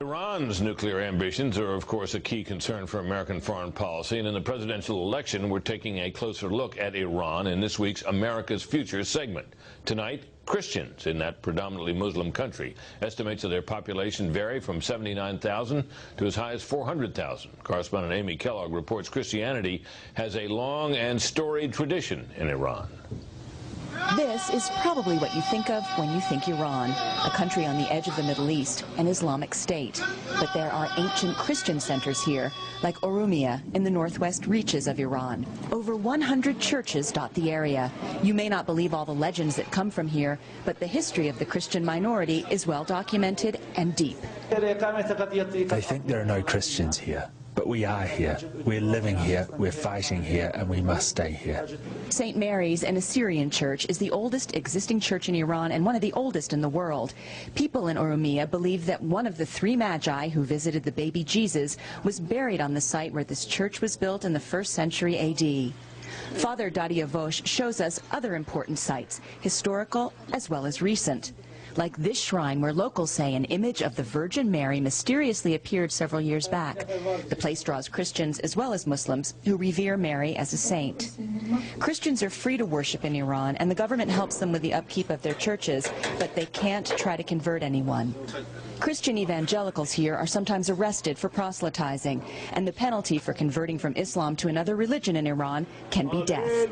Iran's nuclear ambitions are, of course, a key concern for American foreign policy, and in the presidential election, we're taking a closer look at Iran in this week's America's Future segment. Tonight, Christians in that predominantly Muslim country. Estimates of their population vary from 79,000 to as high as 400,000. Correspondent Amy Kellogg reports Christianity has a long and storied tradition in Iran. This is probably what you think of when you think Iran, a country on the edge of the Middle East, an Islamic state. But there are ancient Christian centers here, like Urumia in the northwest reaches of Iran. Over 100 churches dot the area. You may not believe all the legends that come from here, but the history of the Christian minority is well documented and deep. They think there are no Christians here. But we are here, we're living here, we're fighting here, and we must stay here. St. Mary's, an Assyrian church, is the oldest existing church in Iran and one of the oldest in the world. People in Urumia believe that one of the three magi who visited the baby Jesus was buried on the site where this church was built in the 1st century A.D. Father Daria Vosh shows us other important sites, historical as well as recent. Like this shrine where locals say an image of the Virgin Mary mysteriously appeared several years back. The place draws Christians as well as Muslims who revere Mary as a saint. Christians are free to worship in Iran, and the government helps them with the upkeep of their churches, but they can't try to convert anyone. Christian evangelicals here are sometimes arrested for proselytizing, and the penalty for converting from Islam to another religion in Iran can be death.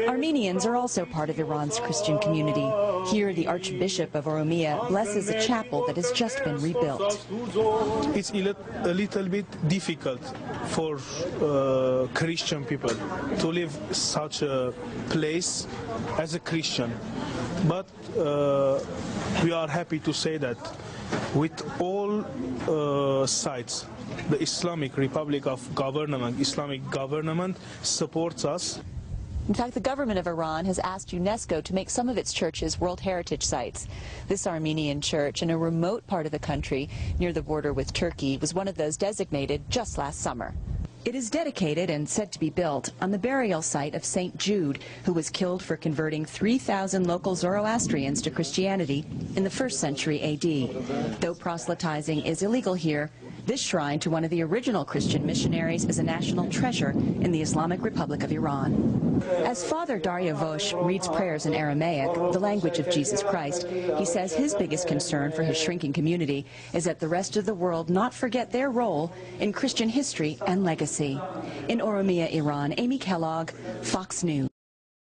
Armenians are also part of Iran's Christian community. Here, the Archbishop of Urumia blesses a chapel that has just been rebuilt. It's a little bit difficult for Christian people to live such a place as a Christian. But we are happy to say that with all sides, the Islamic Republic of Government, Islamic government supports us. In fact, the government of Iran has asked UNESCO to make some of its churches World Heritage Sites. This Armenian church in a remote part of the country near the border with Turkey was one of those designated just last summer. It is dedicated and said to be built on the burial site of St. Jude, who was killed for converting 3,000 local Zoroastrians to Christianity in the 1st century A.D. Though proselytizing is illegal here, this shrine to one of the original Christian missionaries is a national treasure in the Islamic Republic of Iran. As Father Daria Vosh reads prayers in Aramaic, the language of Jesus Christ, he says his biggest concern for his shrinking community is that the rest of the world not forget their role in Christian history and legacy. In Urumia, Iran, Amy Kellogg, Fox News.